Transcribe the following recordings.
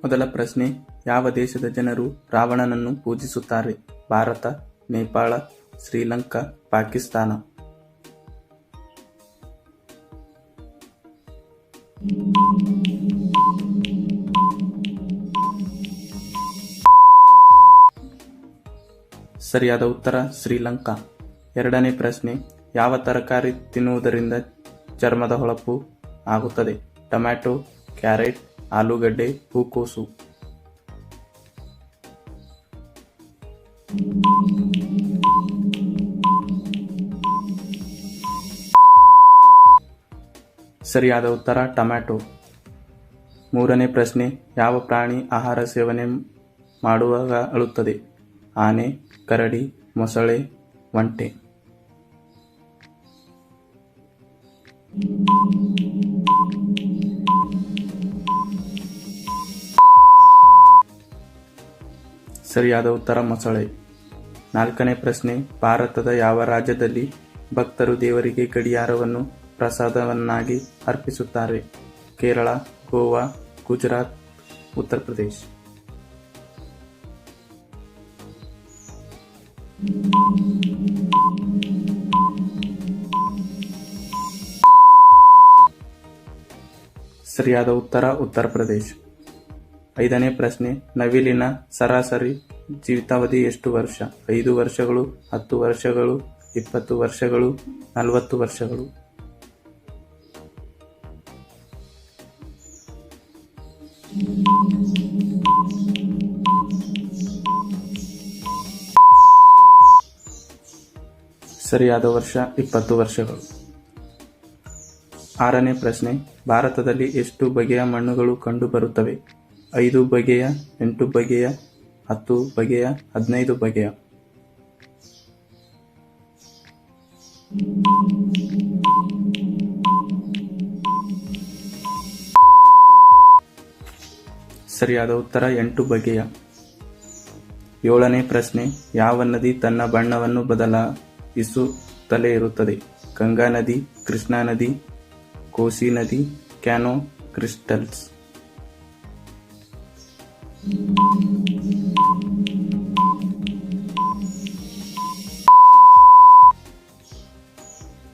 ಮೊದಲ ಪ್ರಶ್ನೆ, ಯಾವ ದೇಶದ ಜನರು ರಾವಣನನ್ನು ಪೂಜಿಸುತ್ತಾರೆ? ಭಾರತ, ನೇಪಾಳ, ಶ್ರೀಲಂಕಾ, ಪಾಕಿಸ್ತಾನ. ಸರಿಯಾದ ಉತ್ತರ ಶ್ರೀಲಂಕಾ. ಎರಡನೇ ಪ್ರಶ್ನೆ, ಯಾವ ತರಕಾರಿ ತಿನ್ನುವುದರಿಂದ ಚರ್ಮದ ಹೊಳಪು ಆಗುತ್ತದೆ? ಟೊಮ್ಯಾಟೊ, ಕ್ಯಾರೆಟ್, ಆಲೂಗಡ್ಡೆ, ಹೂಕೋಸು. ಸರಿಯಾದ ಉತ್ತರ ಟೊಮ್ಯಾಟೊ. ಮೂರನೇ ಪ್ರಶ್ನೆ, ಯಾವ ಪ್ರಾಣಿ ಆಹಾರ ಸೇವನೆ ಮಾಡುವಾಗ ಅಳುತ್ತದೆ? ಆನೆ, ಕರಡಿ, ಮೊಸಳೆ, ಒಂಟೆ. ಸರಿಯಾದ ಉತ್ತರ ಮೊಸಳೆ. ನಾಲ್ಕನೇ ಪ್ರಶ್ನೆ, ಭಾರತದ ಯಾವ ರಾಜ್ಯದಲ್ಲಿ ಭಕ್ತರು ದೇವರಿಗೆ ಗಡಿಯಾರವನ್ನು ಪ್ರಸಾದವನ್ನಾಗಿ ಅರ್ಪಿಸುತ್ತಾರೆ? ಕೇರಳ, ಗೋವಾ, ಗುಜರಾತ್, ಉತ್ತರ ಪ್ರದೇಶ್. ಸರಿಯಾದ ಉತ್ತರ ಉತ್ತರ ಪ್ರದೇಶ್. ಐದನೇ ಪ್ರಶ್ನೆ, ನವಿಲಿನ ಸರಾಸರಿ ಜೀವಿತಾವಧಿ ಎಷ್ಟು ವರ್ಷ? 5 ವರ್ಷಗಳು, 10 ವರ್ಷಗಳು, 20 ವರ್ಷಗಳು, 40 ವರ್ಷಗಳು. ಸರಿಯಾದ ವರ್ಷ 20 ವರ್ಷಗಳು. ಆರನೇ ಪ್ರಶ್ನೆ, ಭಾರತದಲ್ಲಿ ಎಷ್ಟು ಬಗೆಯ ಮಣ್ಣುಗಳು ಕಂಡು ಬರುತ್ತವೆ? 5 ಬಗೆಯ, 8 ಬಗೆಯ, 10 ಬಗೆಯ, 15 ಬಗೆಯ. ಸರಿಯಾದ ಉತ್ತರ 8 ಬಗೆಯ. ಏಳನೇ ಪ್ರಶ್ನೆ, ಯಾವ ನದಿ ತನ್ನ ಬಣ್ಣವನ್ನು ಬದಲಾಯಿಸುತ್ತಲೇ ಇರುತ್ತದೆ? ಗಂಗಾ ನದಿ, ಕೃಷ್ಣಾ ನದಿ, ಕೋಸಿ ನದಿ, ಕ್ಯಾನೋ ಕ್ರಿಸ್ಟಲ್ಸ್.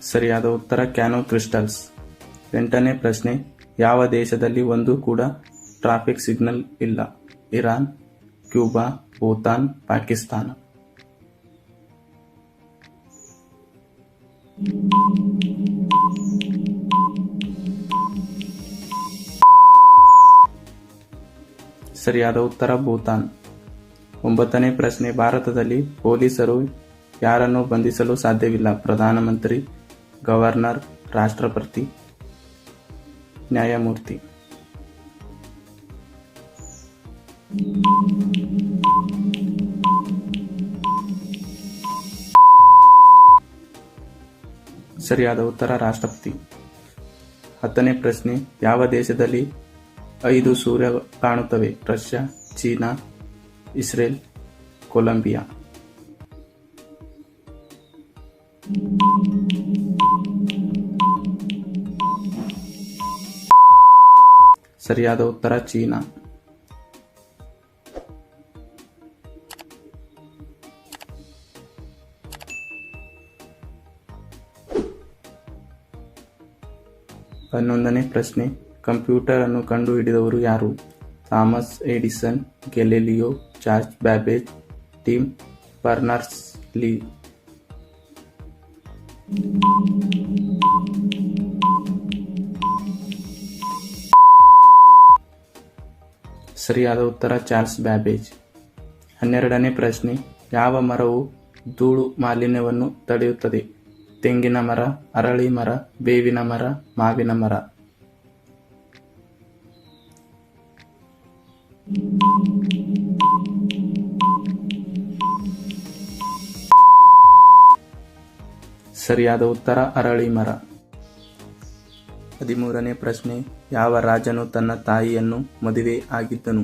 ಸರಿಯಾದ ಉತ್ತರ ಕ್ಯಾನೋ ಕ್ರಿಸ್ಟಲ್ಸ್. ಎಂಟನೇ ಪ್ರಶ್ನೆ, ಯಾವ ದೇಶದಲ್ಲಿ ಒಂದು ಕೂಡ ಟ್ರಾಫಿಕ್ ಸಿಗ್ನಲ್ ಇಲ್ಲ? Iran, Cuba, Bhutan, Pakistan. ಸರಿಯಾದ ಉತ್ತರ ಭೂತಾನ್. 9ನೇ ಪ್ರಶ್ನೆ, ಭಾರತದಲ್ಲಿ ಪೊಲೀಸರು ಯಾರನ್ನು ಬಂಧಿಸಲು ಸಾಧ್ಯವಿಲ್ಲ? ಪ್ರಧಾನಮಂತ್ರಿ, ಗವರ್ನರ್, ರಾಷ್ಟ್ರಪತಿ, ನ್ಯಾಯಮೂರ್ತಿ. ಸರಿಯಾದ ಉತ್ತರ ರಾಷ್ಟ್ರಪತಿ. 10ನೇ ಪ್ರಶ್ನೆ, ಯಾವ ದೇಶದಲ್ಲಿ 5 ಸೂರ್ಯ ಕಾಣುತ್ತವೆ? Russia, China, Israel, Colombia. ಸರಿಯಾದ ಉತ್ತರ ಚೀನಾ. 11ನೇ ಪ್ರಶ್ನೆ, ಕಂಪ್ಯೂಟರ್ ಅನ್ನು ಕಂಡುಹಿಡಿದವರು ಯಾರು? Thomas Edison, Galileo, Charles Babbage, Tim Berners Lee. ಸರಿಯಾದ ಉತ್ತರ ಚಾರ್ಲ್ಸ್ ಬ್ಯಾಬೇಜ್. 12ನೇ ಪ್ರಶ್ನೆ, ಯಾವ ಮರವು ಧೂಳು ಮಾಲಿನ್ಯವನ್ನು ತಡೆಯುತ್ತದೆ? ತೆಂಗಿನ ಮರ, ಅರಳಿ ಮರ, ಬೇವಿನ ಮರ, ಮಾವಿನ ಮರ. ಸರಿಯಾದ ಉತ್ತರ ಅರಳಿ ಮರ. 13ನೇ ಪ್ರಶ್ನೆ, ಯಾವ ರಾಜನು ತನ್ನ ತಾಯಿಯನ್ನು ಮದುವೆ ಆಗಿದ್ದನು?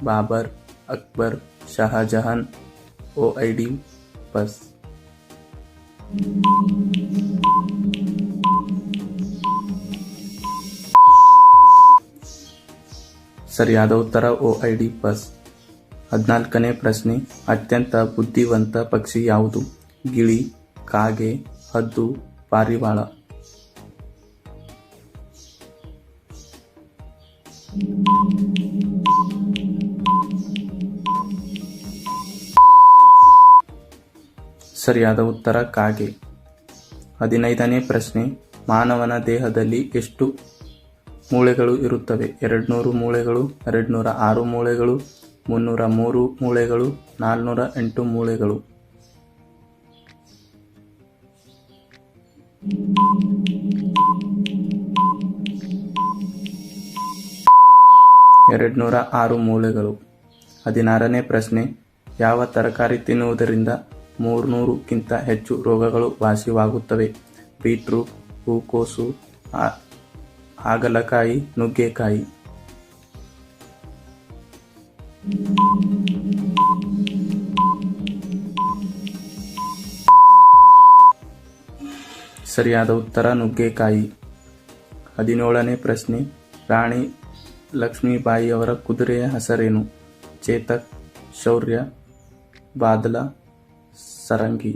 ಬಾಬರ್, ಅಕ್ಬರ್, ಶಹಜಹಾನ್, ಓಐಡಿಪಸ್. ಸರಿಯಾದ ಉತ್ತರ OID ಬಸ್. 14ನೇ ಪ್ರಶ್ನೆ, ಅತ್ಯಂತ ಬುದ್ಧಿವಂತ ಪಕ್ಷಿ ಯಾವುದು? ಗಿಳಿ, ಕಾಗೆ, ಹದ್ದು, ಪಾರಿವಾಳ. ಸರಿಯಾದ ಉತ್ತರ ಕಾಗೆ. 15ನೇ ಪ್ರಶ್ನೆ, ಮಾನವನ ದೇಹದಲ್ಲಿ ಎಷ್ಟು ಮೂಳೆಗಳು ಇರುತ್ತವೆ? 200 ಮೂಳೆಗಳು, 206 ಮೂಳೆಗಳು, 303 ಮೂಳೆಗಳು, 408 ಮೂಳೆಗಳು. ಎರಡ್ನೂರ 6 ಮೂಳೆಗಳು. 16ನೇ ಪ್ರಶ್ನೆ, ಯಾವ ತರಕಾರಿ ತಿನ್ನುವುದರಿಂದ 300ಕ್ಕಿಂತ ಹೆಚ್ಚು ರೋಗಗಳು ವಾಸಿಯಾಗುತ್ತವೆ? ಬೀಟ್ರೂಟ್, ಹೂಕೋಸು, ಹಾಗಲಕಾಯಿ, ನುಗ್ಗೆಕಾಯಿ. ಸರಿಯಾದ ಉತ್ತರ ನುಗ್ಗೆಕಾಯಿ. 17ನೇ ಪ್ರಶ್ನೆ, ರಾಣಿ ಲಕ್ಷ್ಮೀಬಾಯಿಯವರ ಕುದುರೆಯ ಹೆಸರೇನು? ಚೇತಕ್, ಶೌರ್ಯ, ಬಾದಲ, ಸರಂಗಿ.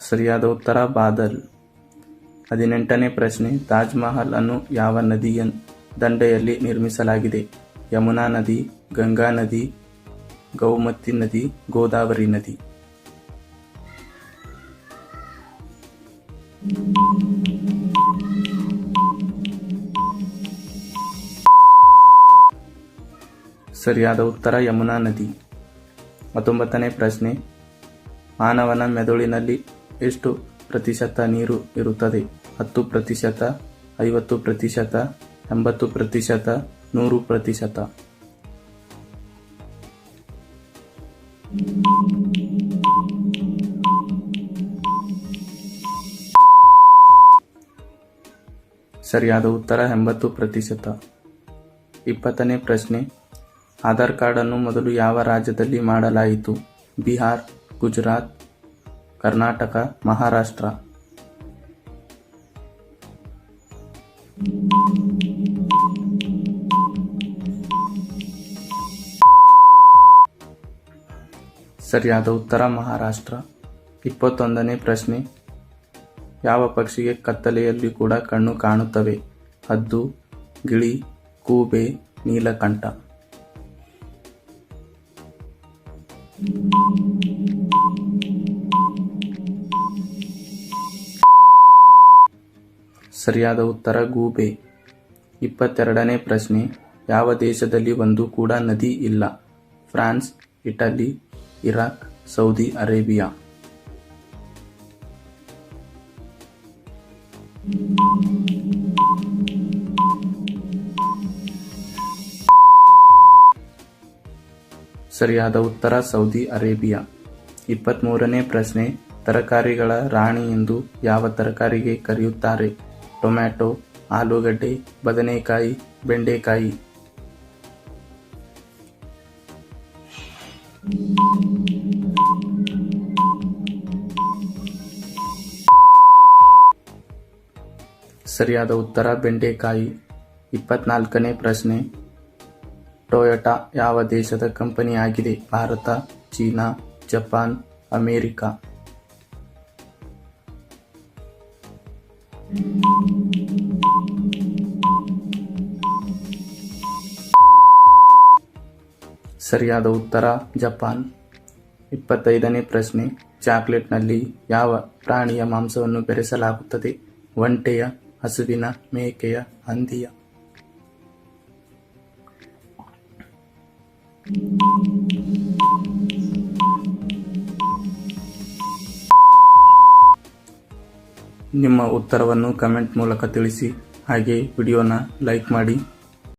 ಸರಿಯಾದ ಉತ್ತರ ಬಾದಲ್. 18ನೇ ಪ್ರಶ್ನೆ, ತಾಜ್ ಮಹಲ್ ಅನ್ನು ಯಾವ ನದಿಯ ದಂಡೆಯಲ್ಲಿ ನಿರ್ಮಿಸಲಾಗಿದೆ? ಯಮುನಾ ನದಿ, ಗಂಗಾ ನದಿ, ಗೌಮತಿ ನದಿ, ಗೋದಾವರಿ ನದಿ. ಸರಿಯಾದ ಉತ್ತರ ಯಮುನಾ ನದಿ. 19ನೇ ಪ್ರಶ್ನೆ, ಮಾನವನ ಮೆದುಳಿನಲ್ಲಿ ಎಷ್ಟು ಪ್ರತಿಶತ ನೀರು ಇರುತ್ತದೆ? 10%, 50%, 80%, 100%. ಸರಿಯಾದ ಉತ್ತರ 80%. 20ನೇ ಪ್ರಶ್ನೆ, ಆಧಾರ್ ಕಾರ್ಡ್ ಅನ್ನು ಮೊದಲು ಯಾವ ರಾಜ್ಯದಲ್ಲಿ ಮಾಡಲಾಯಿತು? ಬಿಹಾರ್, ಗುಜರಾತ್, ಕರ್ನಾಟಕ, ಮಹಾರಾಷ್ಟ್ರ. ಸರಿಯಾದ ಉತ್ತರ ಮಹಾರಾಷ್ಟ್ರ. 21ನೇ ಪ್ರಶ್ನೆ, ಯಾವ ಪಕ್ಷಿಗೆ ಕತ್ತಲೆಯಲ್ಲಿ ಕೂಡ ಕಣ್ಣು ಕಾಣುತ್ತವೆ? ಹದ್ದು, ಗಿಳಿ, ಗೂಬೆ, ನೀಲಕಂಠ. ಸರಿಯಾದ ಉತ್ತರ ಗೂಬೆ. 22ನೇ ಪ್ರಶ್ನೆ, ಯಾವ ದೇಶದಲ್ಲಿ ಒಂದು ಕೂಡ ನದಿ ಇಲ್ಲ? France, Italy, Iraq, Saudi Arabia. ಸರಿಯಾದ ಉತ್ತರ ಸೌದಿ ಅರೇಬಿಯಾ. 23ನೇ ಪ್ರಶ್ನೆ, ತರಕಾರಿಗಳ ರಾಣಿ ಎಂದು ಯಾವ ತರಕಾರಿಗೆ ಕರೆಯುತ್ತಾರೆ? ಟೊಮ್ಯಾಟೊ, ಆಲೂಗಡ್ಡೆ, ಬದನೆಕಾಯಿ, ಬೆಂಡೆಕಾಯಿ. ಸರಿಯಾದ ಉತ್ತರ ಬೆಂಡೆಕಾಯಿ. 24ನೇ ಪ್ರಶ್ನೆ, ಟೊಯೋಟಾ ಯಾವ ದೇಶದ ಕಂಪನಿಯಾಗಿದೆ? Bharat, China, Japan, America. ಸರಿಯಾದ ಉತ್ತರ ಜಪಾನ್. 25ನೇ ಪ್ರಶ್ನೆ, ಚಾಕ್ಲೇಟ್ನಲ್ಲಿ ಯಾವ ಪ್ರಾಣಿಯ ಮಾಂಸವನ್ನು ಬೆರೆಸಲಾಗುತ್ತದೆ? ಒಂಟೆಯ, ಹಸುವಿನ, ಮೇಕೆಯ, ಹಂದಿಯ. ನಿಮ್ಮ ಉತ್ತರವನ್ನು ಕಮೆಂಟ್ ಮೂಲಕ ತಿಳಿಸಿ. ಹಾಗೆ ವಿಡಿಯೋನ ಲೈಕ್ ಮಾಡಿ.